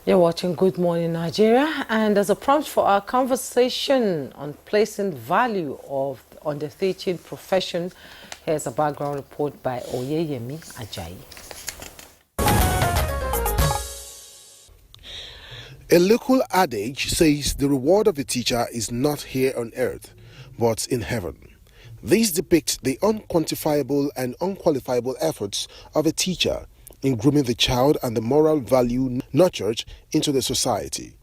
You're watching Good Morning Nigeria, and as a prompt for our conversation on placing value on the teaching profession, here's a background report by Oyeyemi Ajayi. A local adage says the reward of a teacher is not here on earth, but in heaven. These depict the unquantifiable and unqualifiable efforts of a teacher in grooming the child and the moral value nurtured into the society.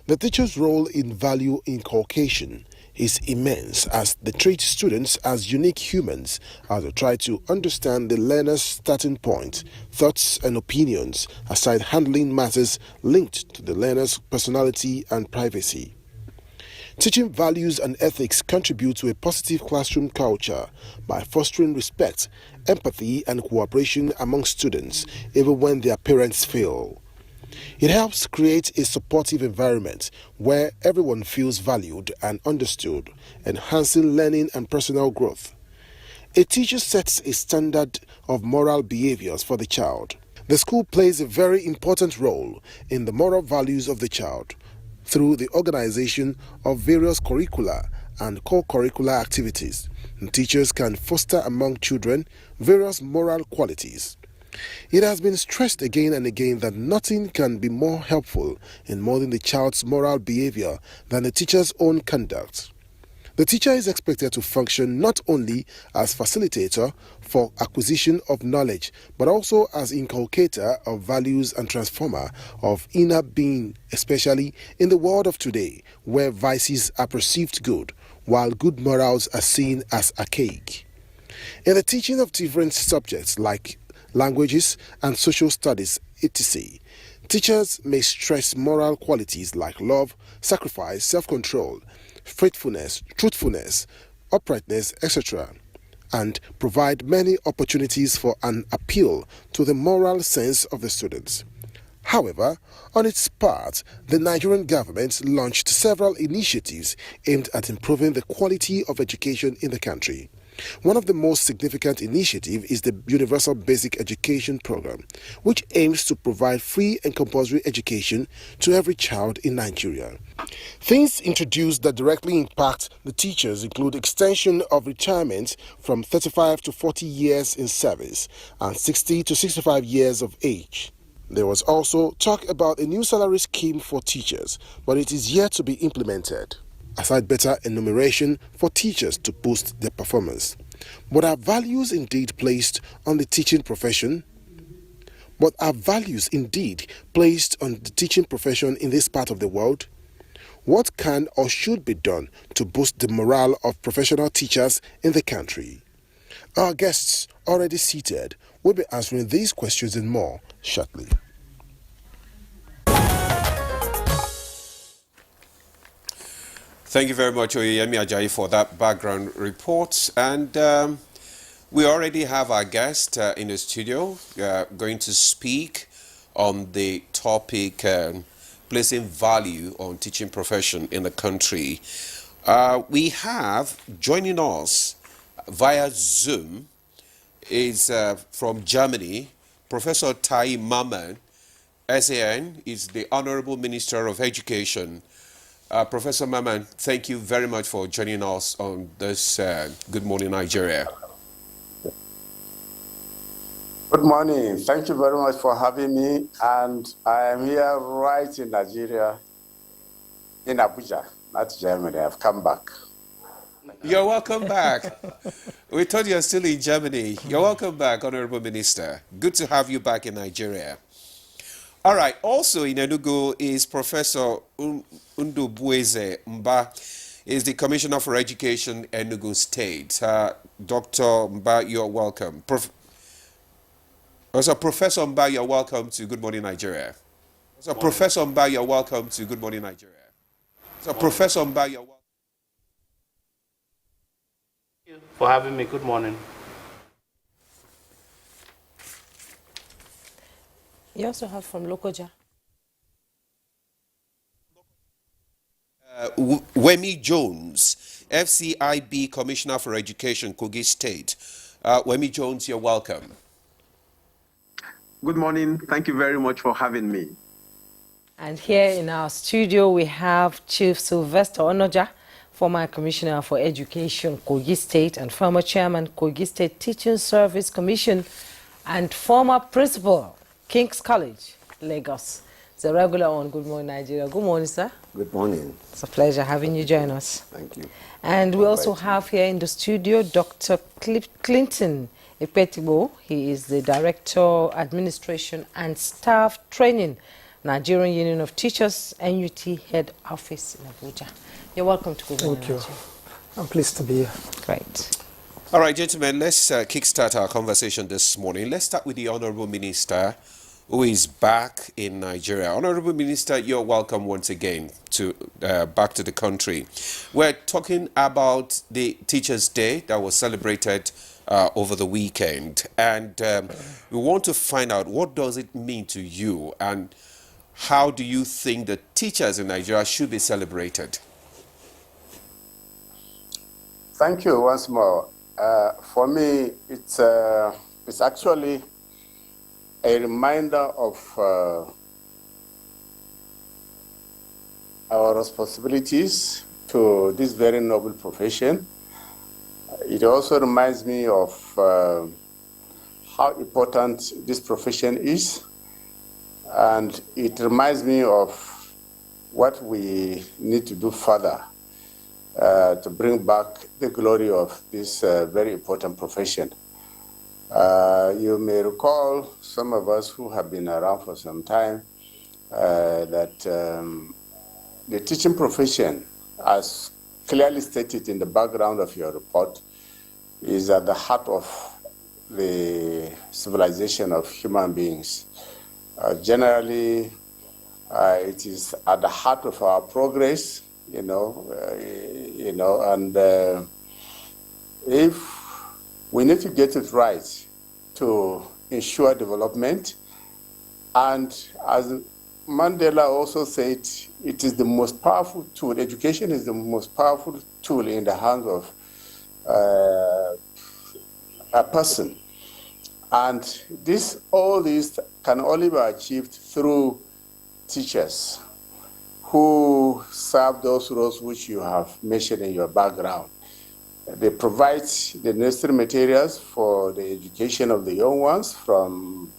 The teacher's role in value inculcation is immense as they treat students as unique humans as they try to understand the learner's starting point, thoughts and opinions aside handling matters linked to the learner's personality and privacy. Teaching values and ethics contribute to a positive classroom culture by fostering respect, empathy, and cooperation among students, even when their parents fail. It helps create a supportive environment where everyone feels valued and understood, enhancing learning and personal growth. A teacher sets a standard of moral behaviors for the child. The school plays a very important role in the moral values of the child through the organization of various curricula and co-curricular activities. And teachers can foster among children various moral qualities. It has been stressed again and again that nothing can be more helpful in molding the child's moral behavior than the teacher's own conduct. The teacher is expected to function not only as facilitator for acquisition of knowledge, but also as inculcator of values and transformer of inner being, especially in the world of today, where vices are perceived good, while good morals are seen as archaic. In the teaching of different subjects like languages and social studies, etc., teachers may stress moral qualities like love, sacrifice, self-control, faithfulness, truthfulness, uprightness, etc., and provide many opportunities for an appeal to the moral sense of the students. However, on its part, the Nigerian government launched several initiatives aimed at improving the quality of education in the country. One of the most significant initiatives is the Universal Basic Education Program, which aims to provide free and compulsory education to every child in Nigeria. Things introduced that directly impact the teachers include extension of retirement from 35 to 40 years in service and 60 to 65 years of age. There was also talk about a new salary scheme for teachers, but it is yet to be implemented. Aside better enumeration for teachers to boost their performance. But are values indeed placed on the teaching profession? But are values indeed placed on the teaching profession in this part of the world? What can or should be done to boost the morale of professional teachers in the country? Our guests, already seated, will be answering these questions and more shortly. Thank you very much, Oyeyemi Ajayi, for that background report. And we already have our guest in the studio going to speak on the topic placing value on teaching profession in the country. We have joining us via Zoom is from Germany, Professor Tai Maman, SAN, is the Honorable Minister of Education. Professor Maman, thank you very much for joining us on this Good Morning Nigeria. Good morning. Thank you very much for having me. And I am here right in Nigeria, in Abuja, not Germany. I've come back. You're welcome back. We thought you were still in Germany. You're welcome back, Honorable Minister. Good to have you back in Nigeria. All right. Also in Enugu is Professor Ndubueze Mba, is the Commissioner for Education, Enugu State. Dr. Mba, you're welcome. Professor Mba, you're welcome to Good Morning Nigeria. So Professor Mba, you're welcome to Good Morning Nigeria. So Professor Mba, you're welcome. Thank you for having me. Good morning. You also have from Lokoja. Wemi Jones, FCIB Commissioner for Education, Kogi State. Wemi Jones, you're welcome. Good morning. Thank you very much for having me. And here in our studio, we have Chief Sylvester Onoja, former Commissioner for Education, Kogi State, and former Chairman, Kogi State Teaching Service Commission, and former Principal, King's College, Lagos. It's a regular on Good Morning Nigeria. Good morning, sir. Good morning. It's a pleasure having you join us. Thank you. And we also have here in the studio Dr. Clinton Epetibo. He is the Director, Administration and Staff Training, Nigerian Union of Teachers, NUT Head Office in Abuja. You're welcome to Good Morning. Thank you. I'm pleased to be here. Great. All right, gentlemen, let's kickstart our conversation this morning. Let's start with the Honorable Minister, who is back in Nigeria. Honorable Minister, you're welcome once again to back to the country. We're talking about the Teachers' Day that was celebrated over the weekend, and we want to find out, what does it mean to you, and how do you think the teachers in Nigeria should be celebrated? Thank you once more. For me, it's actually a reminder of our responsibilities to this very noble profession. It also reminds me of how important this profession is, and it reminds me of what we need to do further to bring back the glory of this very important profession. You may recall, some of us who have been around for some time, that the teaching profession, as clearly stated in the background of your report, is at the heart of the civilization of human beings. Generally, it is at the heart of our progress, and if we need to get it right to ensure development. And as Mandela also said, it is the most powerful tool. Education is the most powerful tool in the hands of a person. And all this can only be achieved through teachers who serve those roles which you have mentioned in your background. They provide the necessary materials for the education of the young ones from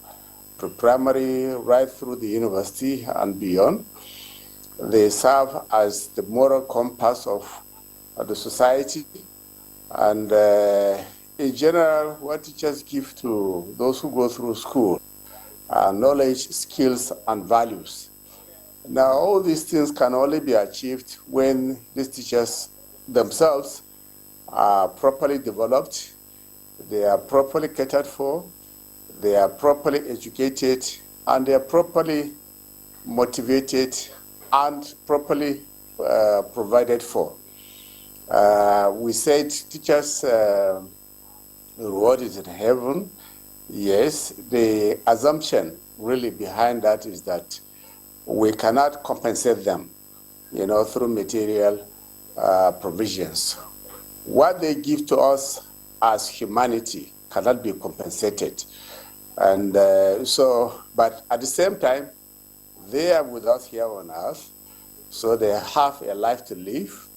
pre-primary right through the university and beyond. They serve as the moral compass of the society. And in general, what teachers give to those who go through school are knowledge, skills, and values. Now, all these things can only be achieved when these teachers themselves are properly developed, they are properly catered for, they are properly educated, and they are properly motivated and properly provided for. We said teachers' reward is in heaven. Yes, the assumption really behind that is that we cannot compensate them, through material provisions. What they give to us as humanity cannot be compensated. And but at the same time, they are with us here on earth, so they have a life to live.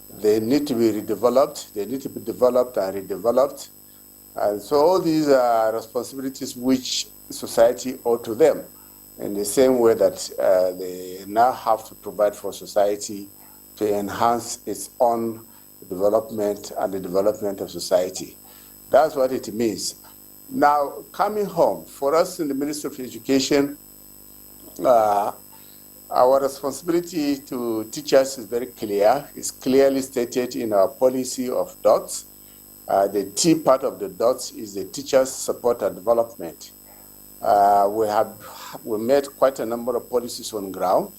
They need to be redeveloped. They need to be developed and redeveloped. And so all these are responsibilities which society owe to them, in the same way that they now have to provide for society to enhance its own development and the development of society. That's what it means. Now, coming home, for us in the Ministry of Education, our responsibility to teachers is very clear. It's clearly stated in our policy of DOTS. The T part of the DOTS is the teachers' support and development. We made quite a number of policies on ground.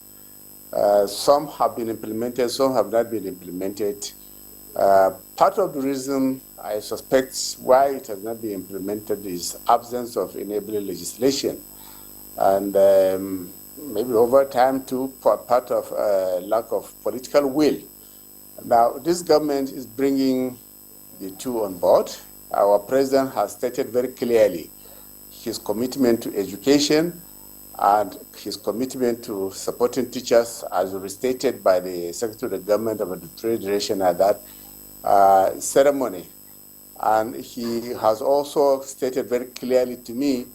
Some have been implemented, some have not been implemented. Part of the reason I suspect why it has not been implemented is absence of enabling legislation. And maybe over time too, part of lack of political will. Now, this government is bringing the two on board. Our president has stated very clearly his commitment to education and his commitment to supporting teachers, as restated by the Secretary of the Government of the Federation at that ceremony. And he has also stated very clearly to me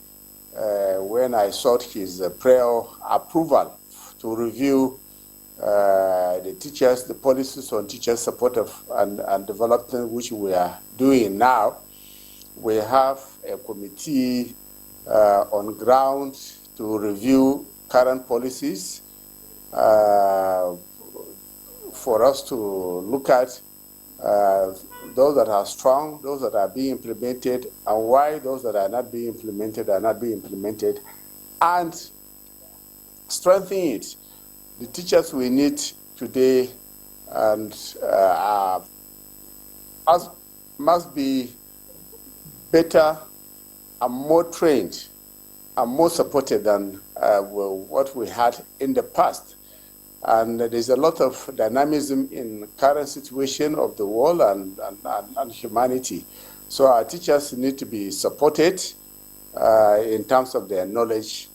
when I sought his prior approval to review the teachers, the policies on teacher support and development, which we are doing now. We have a committee on ground to review current policies for us to look at those that are strong, those that are being implemented, and why those that are not being implemented are not being implemented, and strengthen it. The teachers we need today and must be better and more trained and more supported than what we had in the past. And there's a lot of dynamism in current situation of the world and humanity. So our teachers need to be supported in terms of their knowledge.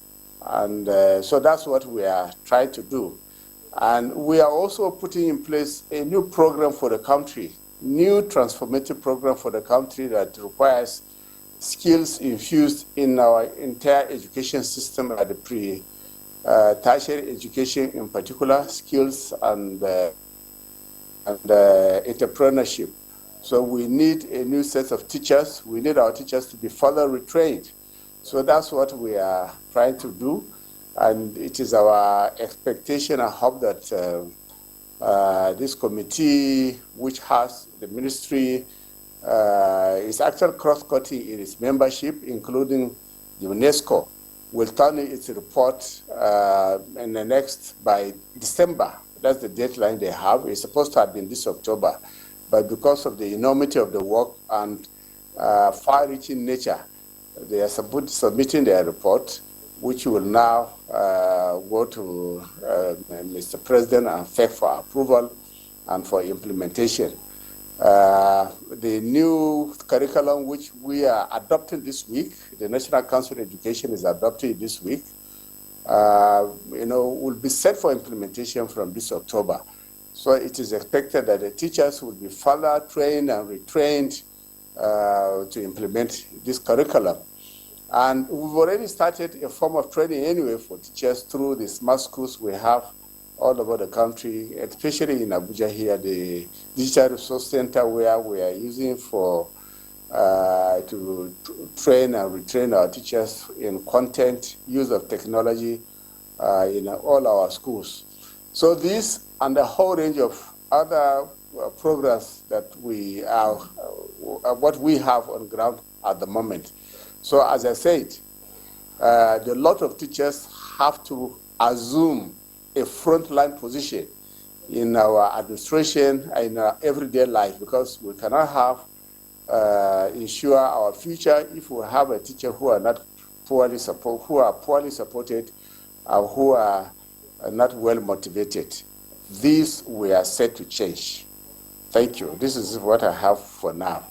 And so that's what we are trying to do. And we are also putting in place a new program for the country, new transformative program for the country that requires skills infused in our entire education system at the tertiary education, in particular, skills and entrepreneurship. So we need a new set of teachers. We need our teachers to be further retrained. So that's what we are trying to do. And it is our expectation and hope that this committee, which has the ministry, is actually cross-cutting in its membership, including the UNESCO, will turn in its report in the by December. That's the deadline they have. It's supposed to have been this October, but because of the enormity of the work and far-reaching nature, they are submitting their report, which will now go to Mr. President and FEC for approval and for implementation. The new curriculum which we are adopting this week, the National Council of Education is adopting this week, will be set for implementation from this October. So it is expected that the teachers will be further trained and retrained to implement this curriculum. And we've already started a form of training anyway for teachers through the smart schools we have all over the country, especially in Abuja here, the Digital Resource Center, where we are using to train and retrain our teachers in content, use of technology in all our schools. So this and a whole range of other programs that we are, what we have on ground at the moment. So as I said, a lot of teachers have to assume a frontline position in our administration, in our everyday life, because we cannot ensure our future if we have a teacher who are not poorly supported, or who are not well motivated. These we are set to change. Thank you. This is what I have for now.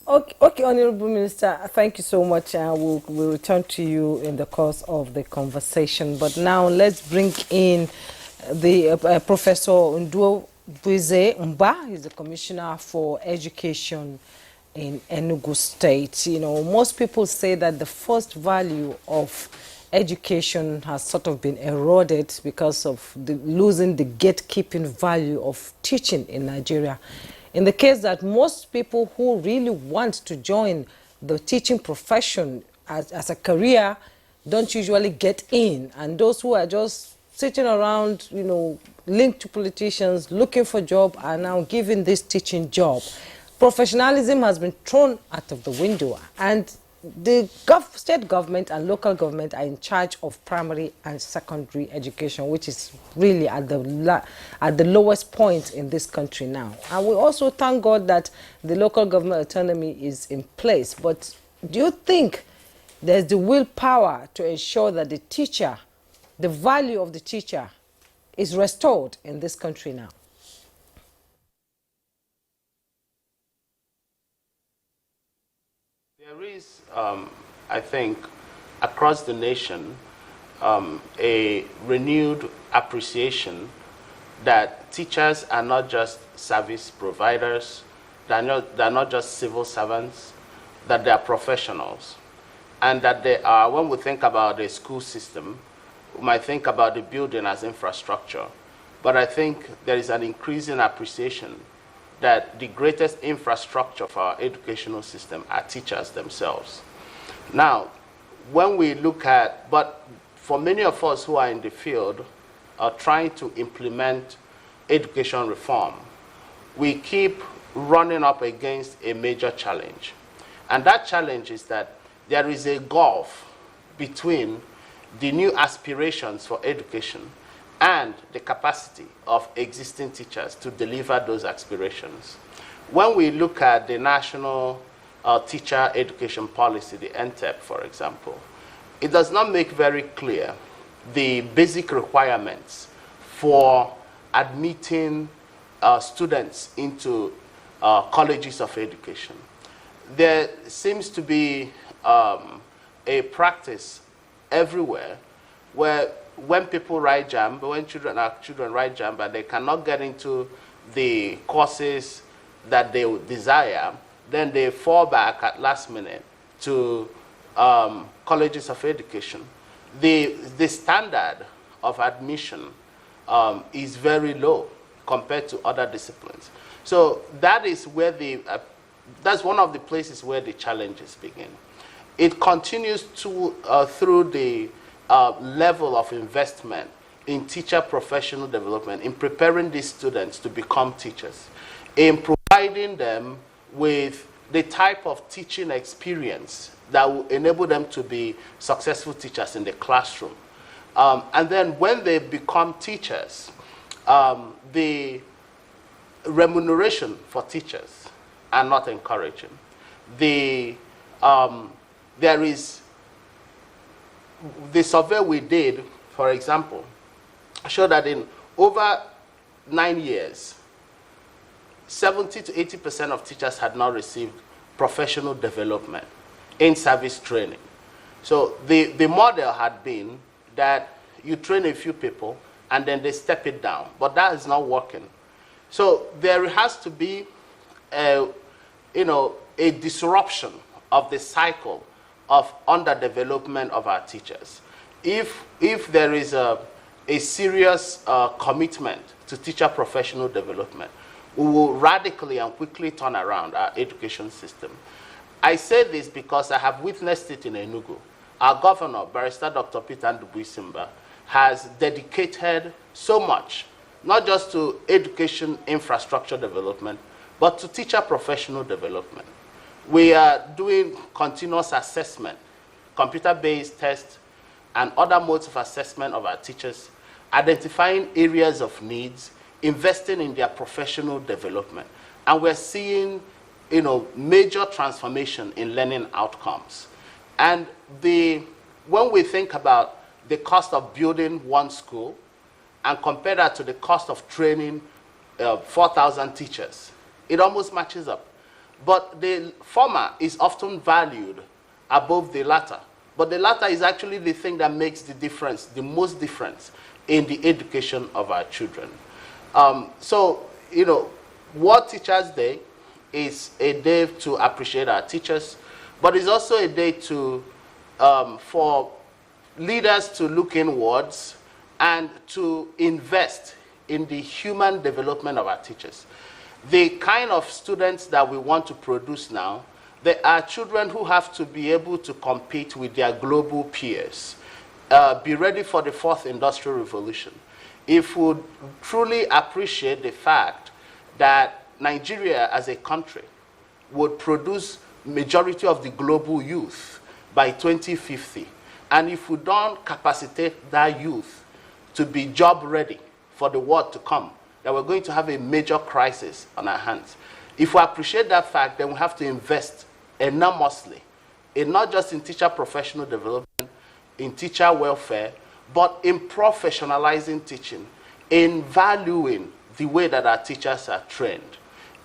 Okay, Honorable Minister, thank you so much. We'll return to you in the course of the conversation. But now let's bring in the Professor Nduo Buize Mba. He's the Commissioner for Education in Enugu State. Most people say that the first value of education has sort of been eroded because of losing the gatekeeping value of teaching in Nigeria. In the case that most people who really want to join the teaching profession as a career don't usually get in, and those who are just sitting around, linked to politicians, looking for job, are now given this teaching job. Professionalism has been thrown out of the window, and the state government and local government are in charge of primary and secondary education, which is really at the lowest point in this country now. And we also thank God that the local government autonomy is in place. But do you think there's the willpower to ensure that the teacher, the value of the teacher, is restored in this country now? There is, I think, across the nation, a renewed appreciation that teachers are not just service providers, they're not just civil servants, that they are professionals. And that they are, when we think about the school system, we might think about the building as infrastructure. But I think there is an increasing appreciation that the greatest infrastructure for our educational system are teachers themselves. Now, when we look at, but for many of us who are in the field trying to implement education reform, we keep running up against a major challenge. And that challenge is that there is a gulf between the new aspirations for education and the capacity of existing teachers to deliver those aspirations. When we look at the National Teacher Education Policy, the NTEP, for example, it does not make very clear the basic requirements for admitting students into colleges of education. There seems to be a practice everywhere where when people write JAMB, when children write JAMB, and they cannot get into the courses that they would desire, then they fall back at last minute to colleges of education. The standard of admission is very low compared to other disciplines. So that is where that's one of the places where the challenges begin. It continues to through the level of investment in teacher professional development, in preparing these students to become teachers, in providing them with the type of teaching experience that will enable them to be successful teachers in the classroom. And then when they become teachers, the remuneration for teachers are not encouraging. There is the survey we did, for example, showed that in over 9 years, 70 to 80% of teachers had not received professional development in service training. So the model had been that you train a few people and then they step it down, but that is not working. So there has to be a disruption of the cycle of underdevelopment of our teachers. If there is a serious commitment to teacher professional development, we will radically and quickly turn around our education system. I say this because I have witnessed it in Enugu. Our governor, Barrister Dr. Peter Ndubuisimba, has dedicated so much, not just to education infrastructure development, but to teacher professional development. We are doing continuous assessment, computer-based tests, and other modes of assessment of our teachers, identifying areas of needs, investing in their professional development. And we're seeing, major transformation in learning outcomes. And when we think about the cost of building one school and compare that to the cost of training 4,000 teachers, it almost matches up. But the former is often valued above the latter. But the latter is actually the thing that makes the difference, the most difference in the education of our children. World Teachers Day is a day to appreciate our teachers, but it's also a day for leaders to look inwards and to invest in the human development of our teachers. The kind of students that we want to produce now, they are children who have to be able to compete with their global peers, be ready for the fourth industrial revolution. If we truly appreciate the fact that Nigeria as a country would produce majority of the global youth by 2050, and if we don't capacitate that youth to be job ready for the world to come, that we're going to have a major crisis on our hands. If we appreciate that fact, then we have to invest enormously, not just in teacher professional development, in teacher welfare, but in professionalizing teaching, in valuing the way that our teachers are trained.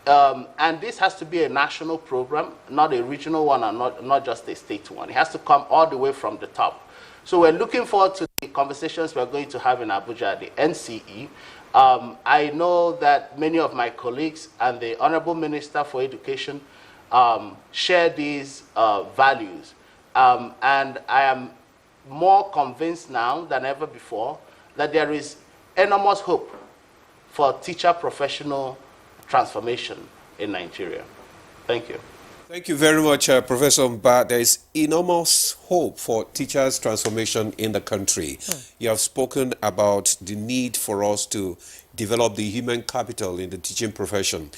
And this has to be a national program, not a regional one, and not just a state one. It has to come all the way from the top. So we're looking forward to the conversations we're going to have in Abuja at the NCE. I know that many of my colleagues and the Honorable Minister for Education share these values. And I am more convinced now than ever before that there is enormous hope for teacher professional transformation in Nigeria. Thank you. Thank you very much, Professor Mba. There is enormous hope for teachers' transformation in the country. You have spoken about the need for us to develop the human capital in the teaching profession.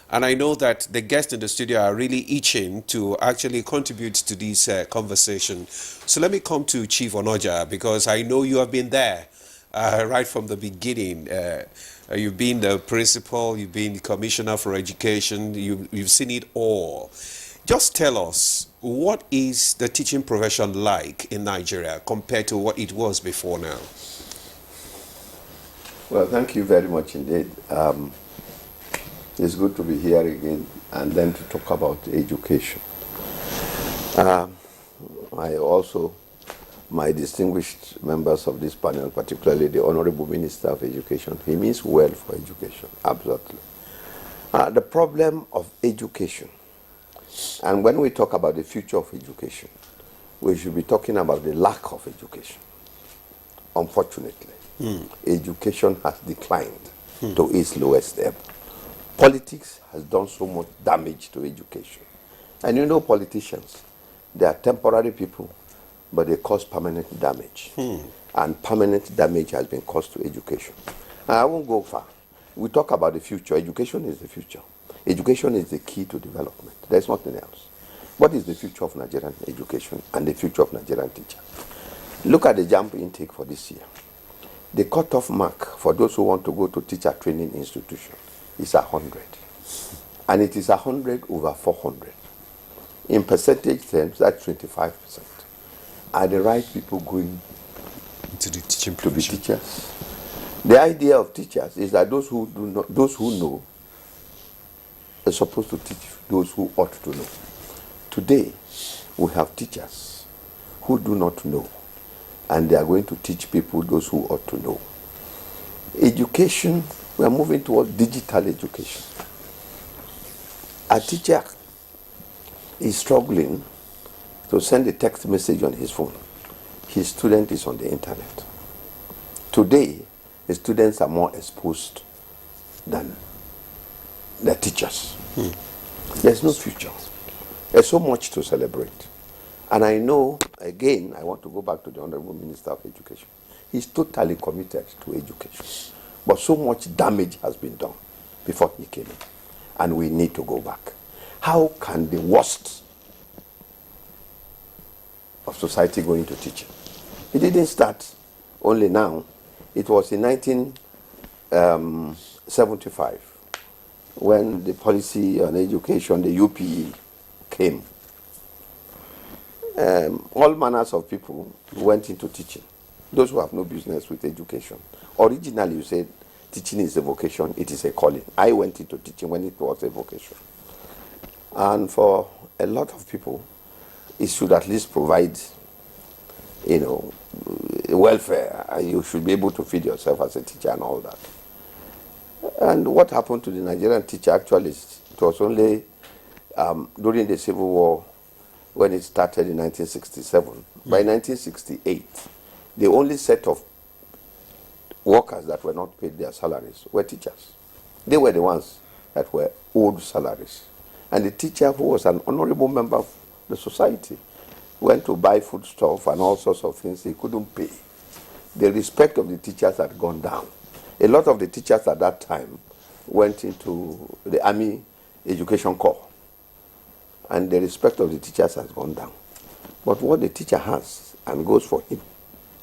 And I know that the guests in the studio are really itching to actually contribute to this conversation. So let me come to Chief Onoja, because I know you have been there right from the beginning. You've been the principal, you've been the commissioner for education, you've seen it all. Just tell us, what is the teaching profession like in Nigeria compared to what it was before now? Well, thank you very much indeed. It's good to be here again and then to talk about education. I also, my distinguished members of this panel, particularly the Honorable Minister of Education, he means well for education, absolutely. The problem of education, and when we talk about the future of education, we should be talking about the lack of education. Unfortunately, education has declined to its lowest ebb. Politics has done so much damage to education. And you know politicians, they are temporary people, but they cause permanent damage. And permanent damage has been caused to education. And I won't go far. We talk about the future. Education is the future. Education is the key to development. There's nothing else. What is the future of Nigerian education and the future of Nigerian teachers? Look at the JAMB intake for this year. The cutoff mark for those who want to go to teacher training institution is 100. And it is 100 over 400. In percentage terms, that's 25%. Are the right people going To the teaching to be profession. teachers? The idea of teachers is that those who know are supposed to teach those who ought to know. Today, we have teachers who do not know, and they are going to teach people those who ought to know. Education, we are moving towards digital education. A teacher is struggling to send a text message on his phone. His student is on the internet. Today, the students are more exposed than the teachers. There's no future. There's so much to celebrate. And I know, again, I want to go back to the Honorable Minister of Education. He's totally committed to education. But so much damage has been done before he came in. And we need to go back. How can the worst of society go into teaching? It didn't start only now. It was in 1975 when the policy on education, the UPE, came. All manners of people went into teaching. Those who have no business with education. Originally, you said teaching is a vocation, it is a calling. I went into teaching when it was a vocation. And for a lot of people, it should at least provide, welfare. You should be able to feed yourself as a teacher and all that. And what happened to the Nigerian teacher actually, it was only during the Civil War when it started in 1967. By 1968, the only set of workers that were not paid their salaries were teachers. They were the ones that were owed salaries. And the teacher, who was an honorable member of the society, went to buy foodstuff and all sorts of things he couldn't pay. The respect of the teachers had gone down. A lot of the teachers at that time went into the Army Education Corps. And the respect of the teachers has gone down. But what the teacher has and goes for him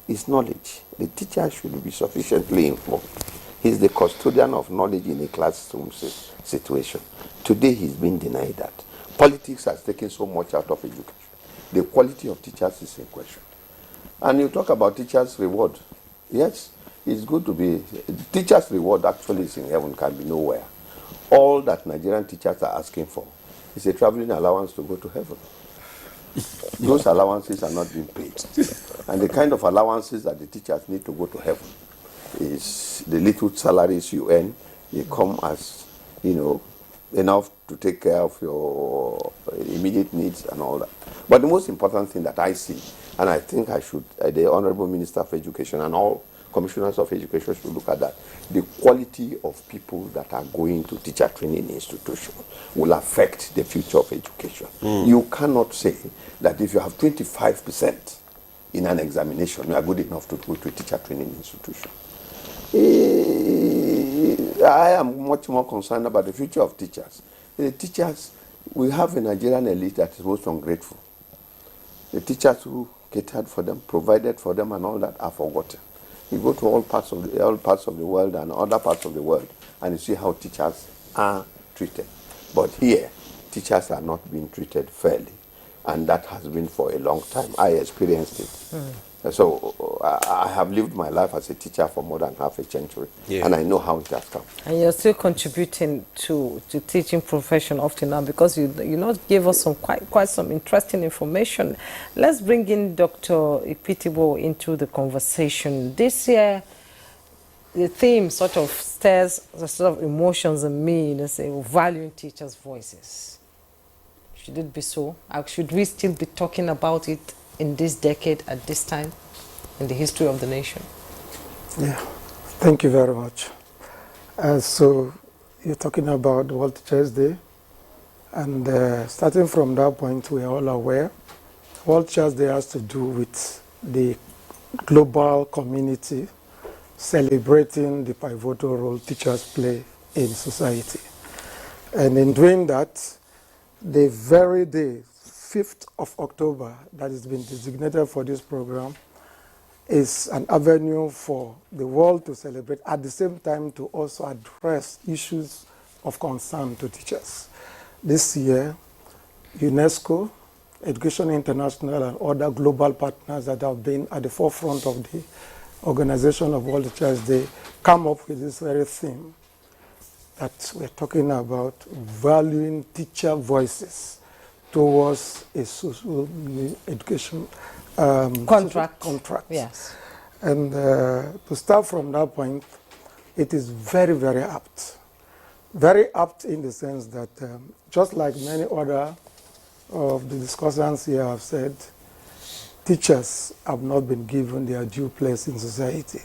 is knowledge. The teacher should be sufficiently informed. He's the custodian of knowledge in a classroom situation. Today he's been denied that. Politics has taken so much out of education. The quality of teachers is in question. And you talk about teachers' reward. Yes, it's good to be. Teachers' reward actually is in heaven, can be nowhere. All that Nigerian teachers are asking for is a traveling allowance to go to heaven. Those allowances are not being paid. And the kind of allowances that the teachers need to go to heaven is the little salaries you earn. They come as, enough to take care of your immediate needs and all that. But the most important thing that I see, and I think the Honorable Minister of Education and all commissioners of education should look at that, the quality of people that are going to teacher training institutions will affect the future of education. You cannot say that if you have 25% in an examination, you are good enough to go to a teacher training institution. I am much more concerned about the future of teachers. The teachers, we have a Nigerian elite that is most ungrateful. The teachers who catered for them, provided for them and all that are forgotten. You go to all parts of the world and other parts of the world and you see how teachers are treated. But here, teachers are not being treated fairly. And that has been for a long time. I experienced it. So I have lived my life as a teacher for more than half a century, and I know how it has come. And you're still contributing to teaching profession up to now, because you gave us some quite some interesting information. Let's bring in Dr. Ipitibo into the conversation. This year, the theme sort of stirs the sort of emotions in me, valuing teachers' voices. Should it be so? Should we still be talking about it in this decade, at this time, in the history of the nation? Yeah, thank you very much. So you're talking about the World Teachers' Day, and starting from that point, we are all aware World Teachers' Day has to do with the global community celebrating the pivotal role teachers play in society. And in doing that, the very day, 5th of October, that has been designated for this program, is an avenue for the world to celebrate, at the same time to also address issues of concern to teachers. This year, UNESCO, Education International, and other global partners that have been at the forefront of the organization of World Teachers' Day come up with this very theme that we're talking about, valuing teacher voices towards a social education contract. Yes. And to start from that point, it is very, very apt. Very apt in the sense that just like many other of the discussants here have said, teachers have not been given their due place in society.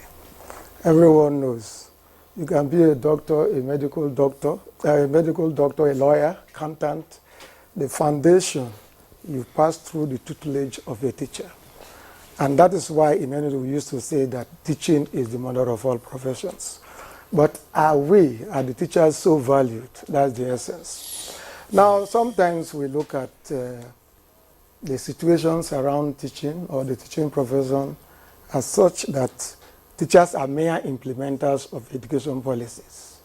Everyone knows. You can be a doctor, a medical doctor, a lawyer, accountant. The foundation, you pass through the tutelage of a teacher. And that is why in NTA we used to say that teaching is the mother of all professions. But are the teachers so valued? That's the essence. Now, sometimes we look at the situations around teaching or the teaching profession as such that teachers are mere implementers of education policies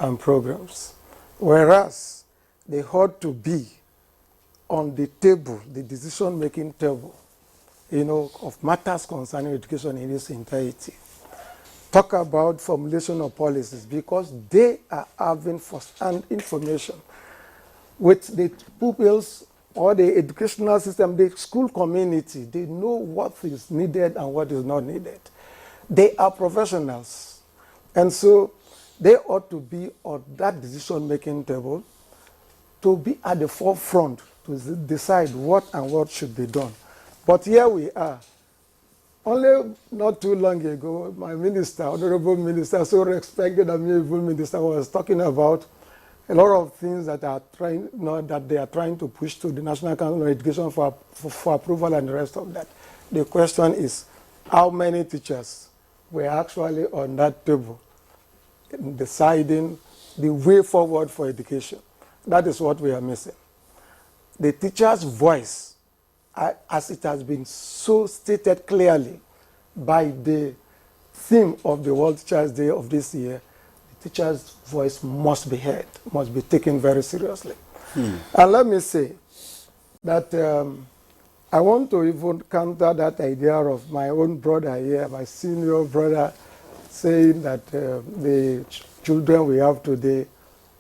and programs, whereas they ought to be on the table, the decision-making table, of matters concerning education in its entirety. Talk about formulation of policies, because they are having first-hand information with the pupils or the educational system, the school community. They know what is needed and what is not needed. They are professionals. And so they ought to be on that decision-making table to be at the forefront to decide what and what should be done. But here we are. Only not too long ago, my minister, honorable minister, so respected amiable minister, was talking about a lot of things that they are trying to push to the National Council on Education for approval and the rest of that. The question is, how many teachers were actually on that table in deciding the way forward for education? That is what we are missing. The teacher's voice, as it has been so stated clearly by the theme of the World Teachers' Day of this year, the teacher's voice must be heard, must be taken very seriously. And let me say that I want to even counter that idea of my own brother here, my senior brother, saying that the children we have today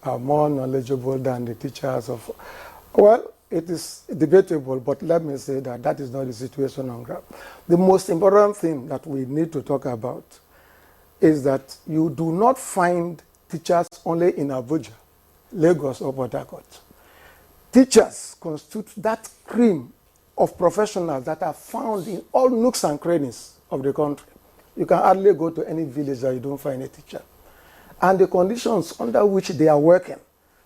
are more knowledgeable than the teachers of. Well, it is debatable, but let me say that that is not the situation on ground. The most important thing that we need to talk about is that you do not find teachers only in Abuja, Lagos, or Port Harcourt. Teachers constitute that cream of professionals that are found in all nooks and crannies of the country. You can hardly go to any village that you don't find a teacher. And the conditions under which they are working,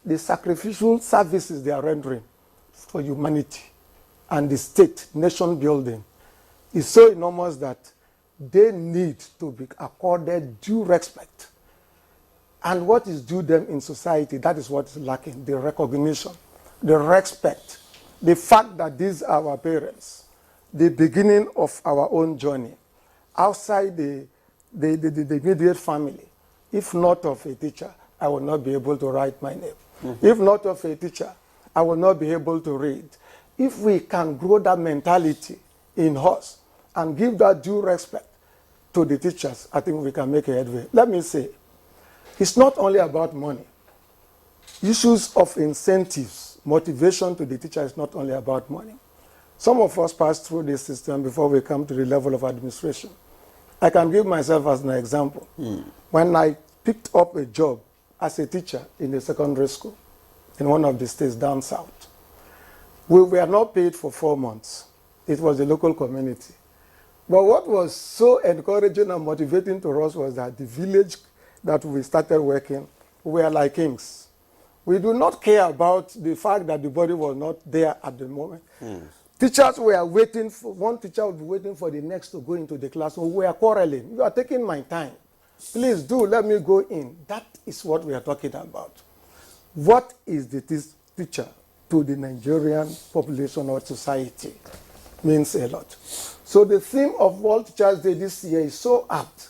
the sacrificial services they are rendering for humanity and the state, nation building, is so enormous that they need to be accorded due respect. And what is due them in society, that is what is lacking, the recognition, the respect, the fact that these are our parents, the beginning of our own journey, outside the immediate family. If not of a teacher, I will not be able to write my name. If not of a teacher, I will not be able to read. If we can grow that mentality in us and give that due respect to the teachers, I think we can make a headway. Let me say, it's not only about money. Issues of incentives, motivation to the teacher is not only about money. Some of us pass through this system before we come to the level of administration. I can give myself as an example. When I picked up a job as a teacher in a secondary school in one of the states down south, we were not paid for 4 months. It was the local community. But what was so encouraging and motivating to us was that the village that we started working, we were like kings. We do not care about the fact that the body was not there at the moment. Teachers were waiting for, one teacher would be waiting for the next to go into the classroom. We are quarreling. You are taking my time. Please do let me go in. That is what we are talking about. What is the teacher to the Nigerian population or society? Means a lot. So the theme of World Teachers Day this year is so apt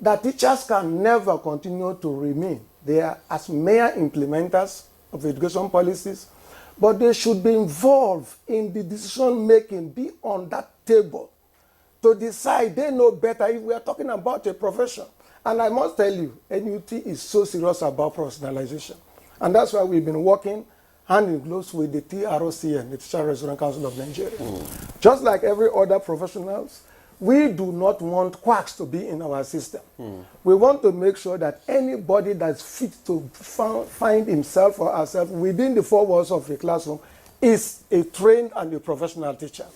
that teachers can never continue to remain there as mere implementers of education policies, but they should be involved in the decision making, be on that table to decide. They know better if we are talking about a profession. And I must tell you, NUT is so serious about professionalization. And that's why we've been working hand in glove with the TROCN, the Teacher Restoration Council of Nigeria. Just like every other professionals, we do not want quacks to be in our system. We want to make sure that anybody that's fit to find himself or herself within the 4 walls of a classroom is a trained and a professional teacher.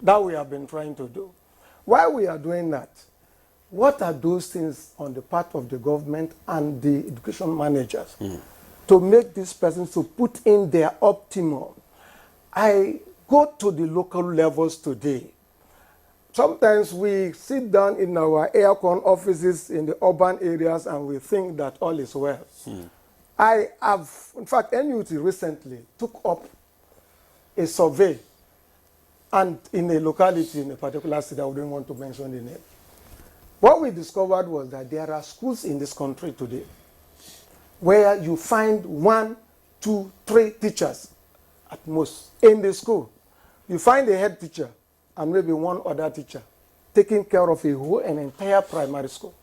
That we have been trying to do. While we are doing that, what are those things on the part of the government and the education managers to make these persons to put in their optimum? I go to the local levels today. Sometimes we sit down in our aircon offices in the urban areas and we think that all is well. I have, in fact, NUT recently took up a survey and in a locality in a particular city, I wouldn't want to mention the name. What we discovered was that there are schools in this country today where you find 1, 2, 3 teachers at most in the school. You find a head teacher and maybe 1 other teacher taking care of an entire primary school.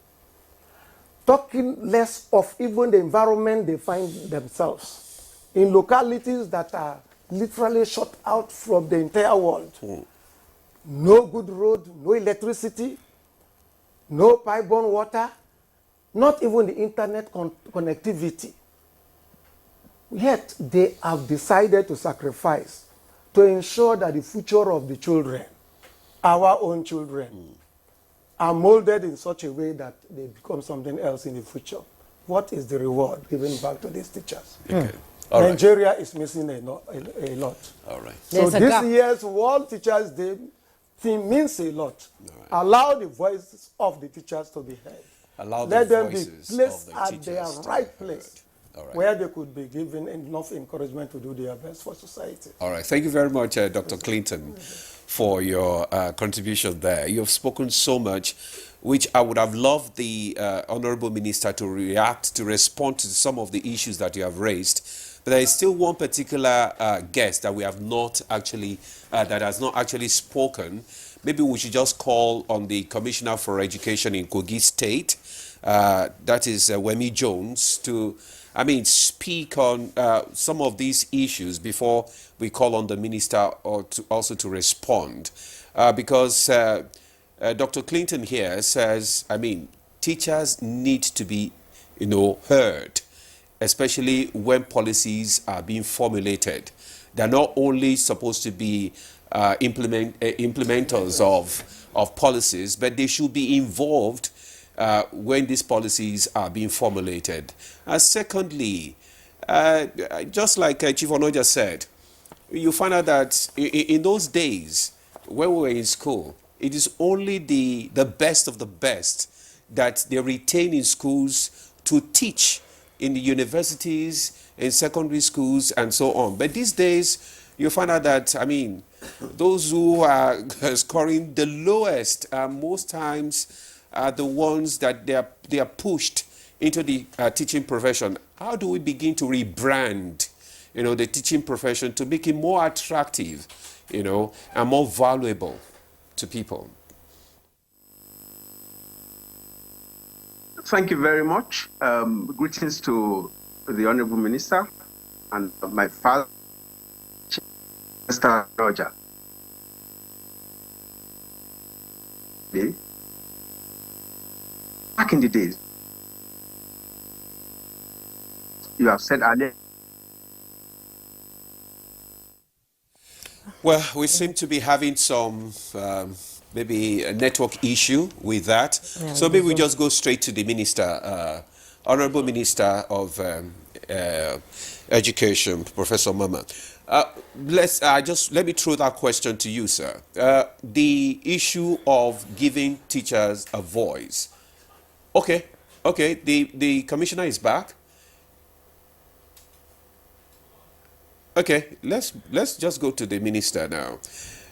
Talking less of even the environment they find themselves in localities that are literally shut out from the entire world. No good road, no electricity, no pipe-borne water, not even the internet connectivity. Yet they have decided to sacrifice to ensure that the future of the children, our own children, are molded in such a way that they become something else in the future. What is the reward given back to these teachers? Okay. Nigeria is missing a lot. All right. So this year's World Teachers Day theme means a lot. Right. Allow the voices of the teachers to be heard. Let them be placed at their right place, where they could be given enough encouragement to do their best for society. All right. Thank you very much, Dr. Clinton, for your contribution there. You have spoken so much, which I would have loved the Honorable Minister to react, to respond to some of the issues that you have raised. But there is still one particular guest that we have not actually, that has not actually spoken. Maybe we should just call on the Commissioner for Education in Kogi State, that is Wemi Jones, to speak on some of these issues before we call on the minister or to also to respond? Because Dr. Clinton here says, teachers need to be, heard, especially when policies are being formulated. They're not only supposed to be implementers of policies, but they should be involved when these policies are being formulated. Secondly, just like Chief Onoja said, you find out that in those days when we were in school, it is only the best of the best that they retain in schools to teach in the universities, in secondary schools, and so on. But these days, you find out that, those who are scoring the lowest most times are the ones that they are pushed into the teaching profession. How do we begin to rebrand, the teaching profession to make it more attractive, and more valuable to people? Thank you very much. Greetings to the Honorable Minister and my father, Mr. Roger. Back in the days, you have said earlier. Well, we seem to be having some maybe a network issue with that. Yeah, so maybe we just go straight to the Minister, Honorable Minister of Education, Professor Mama. Let me throw that question to you, sir. The issue of giving teachers a voice. Okay, the commissioner is back. Okay, let's just go to the minister now.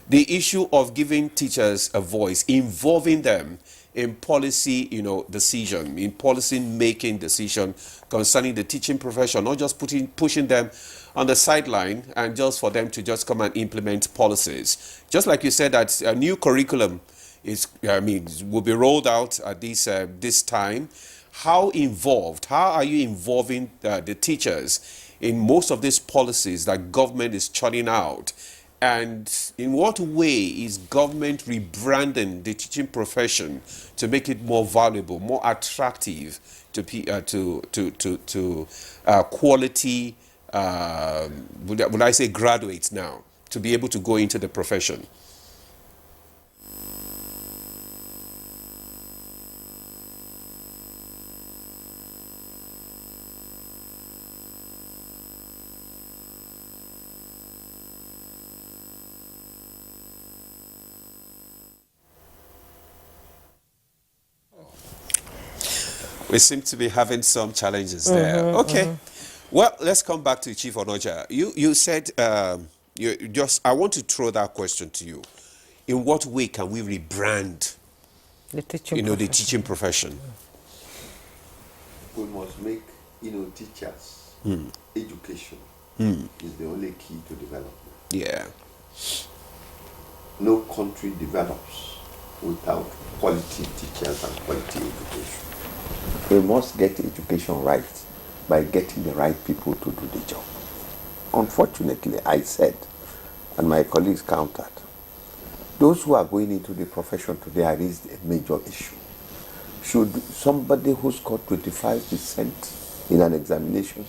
The issue of giving teachers a voice, involving them in policy, decision, in policy making decision concerning the teaching profession, not just pushing them on the sideline and just for them to just come and implement policies. Just like you said that a new curriculum will be rolled out at this time. How are you involving the teachers in most of these policies that government is churning out? And in what way is government rebranding the teaching profession to make it more valuable, more attractive to quality, would I say graduates now, to be able to go into the profession? We seem to be having some challenges there. Okay. Well, let's come back to Chief Onoja. You said, I want to throw that question to you. In what way can we rebrand the teaching profession? We must make, teachers, education is the only key to development. Yeah. No country develops without quality teachers and quality education. We must get education right by getting the right people to do the job. Unfortunately, I said, and my colleagues countered, those who are going into the profession today are raised a major issue. Should somebody who scored 25% in an examination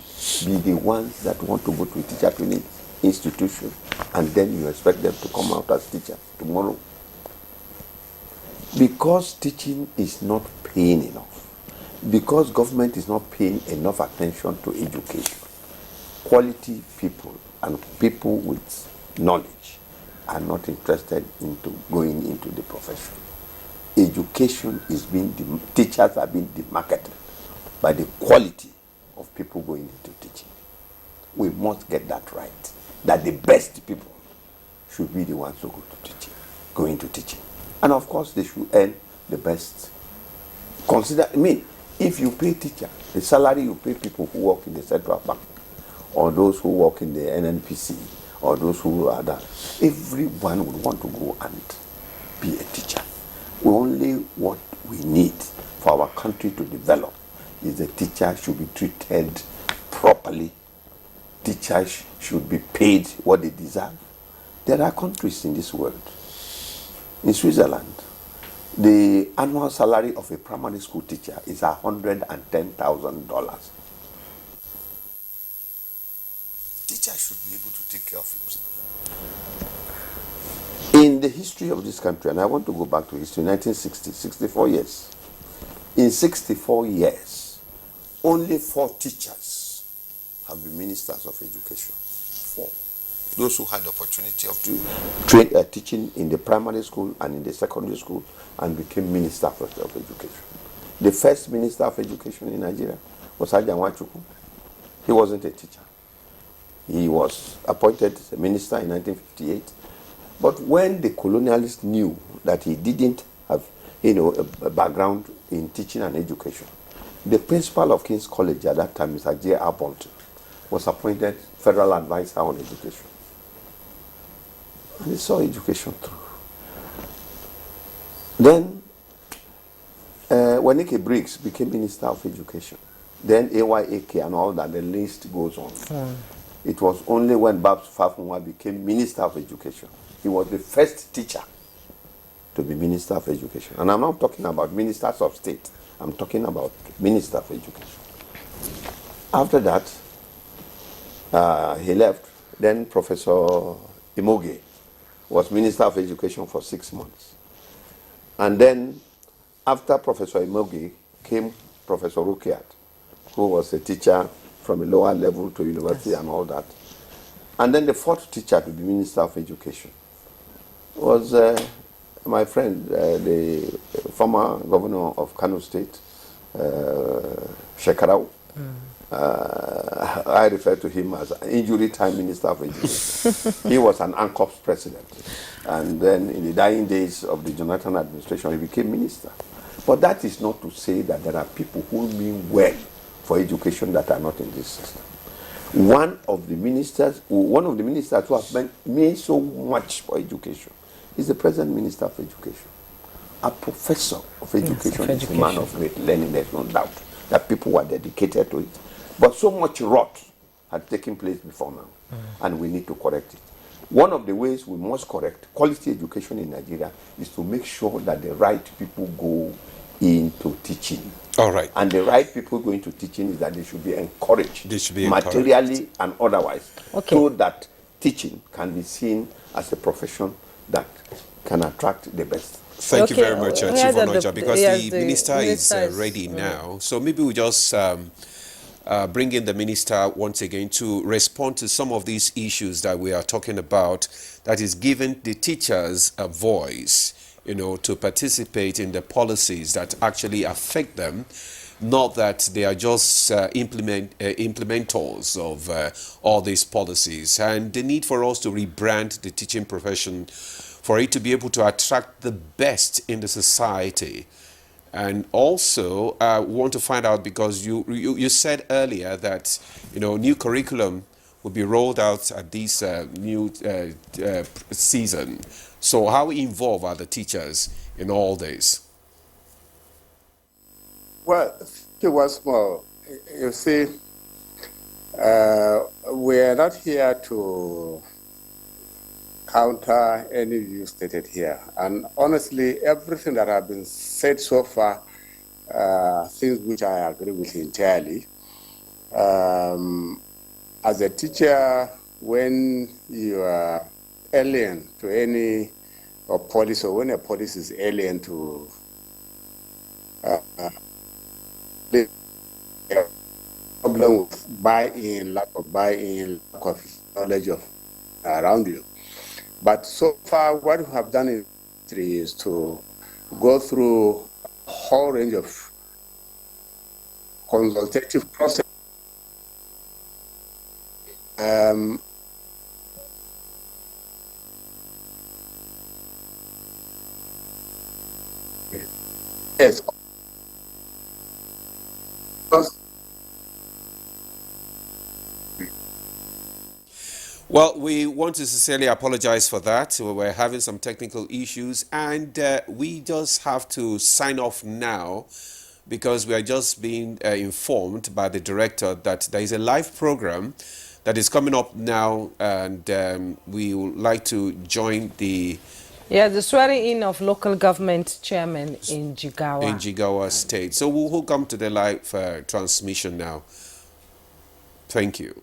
be the ones that want to go to a teacher training institution, and then you expect them to come out as teachers tomorrow? Because teaching is not paying enough, because government is not paying enough attention to education, quality people and people with knowledge are not interested into going into the profession. Education is teachers are being demarketed by the quality of people going into teaching. We must get that right, that the best people should be the ones who go into teaching. And of course, they should earn the best. If you pay teacher, the salary you pay people who work in the central bank, or those who work in the NNPC, or those who are there, everyone would want to go and be a teacher. What we need for our country to develop is the teacher should be treated properly, teachers should be paid what they deserve. There are countries in this world. In Switzerland, the annual salary of a primary school teacher is $110,000. Teachers should be able to take care of himself. In the history of this country, and I want to go back to history, 1960, 64 years. In 64 years, only 4 teachers have been ministers of education. 4. Those who had the opportunity of teaching in the primary school and in the secondary school and became minister of education. The first minister of education in Nigeria was Ajan Nwachukwu. He wasn't a teacher. He was appointed as a minister in 1958. But when the colonialists knew that he didn't have, a background in teaching and education, the principal of King's College at that time, Mr. J. R. Bolton, was appointed federal advisor on education. And he saw education through. Then, when Ike Briggs became Minister of Education, then AYAK and all that, the list goes on. It was only when Babs Fafunwa became Minister of Education. He was the first teacher to be Minister of Education. And I'm not talking about ministers of state. I'm talking about Minister of Education. After that, he left. Then Professor Imoge was Minister of Education for 6 months. And then, after Professor Imoge, came Professor Rukiat, who was a teacher from a lower level to university and all that. And then the 4th teacher to be Minister of Education was my friend, the former governor of Kano State, Shekarau. I refer to him as injury time Minister of Education. He was an ANCOPS president. And then in the dying days of the Jonathan administration, he became minister. But that is not to say that there are people who mean well for education that are not in this system. One of the ministers who have made so much for education is the present Minister of Education. A professor of education is a man of great learning, there's no doubt that people were dedicated to it. But so much rot had taken place before now, and we need to correct it. One of the ways we must correct quality education in Nigeria is to make sure that the right people go into teaching. All right. And the right people going to teaching is that they should be encouraged, materially and otherwise, so that teaching can be seen as a profession that can attract the best. Thank you very much, Chief Onoja, because the minister is ready now. So maybe we just bring in the minister once again to respond to some of these issues that we are talking about, that is giving the teachers a voice, to participate in the policies that actually affect them, not that they are just implementors of all these policies. And the need for us to rebrand the teaching profession for it to be able to attract the best in the society. And also, want to find out, because you said earlier that, new curriculum will be rolled out at this new season. So how involved are the teachers in all this? Well, once more, you see, we are not here to counter any view stated here. And honestly, everything that has been said so far, things which I agree with entirely. As a teacher, when you are alien to any policy, or when a policy is alien to the problem with buy-in, lack of buy-in, lack of knowledge of around you. But so far, what we have done in history is to go through a whole range of consultative process. Yes. Well, we want to sincerely apologize for that. We were having some technical issues, and we just have to sign off now because we are just being informed by the director that there is a live program that is coming up now, and we would like to join the swearing in of local government chairman in Jigawa. In Jigawa State. So we'll come to the live transmission now. Thank you.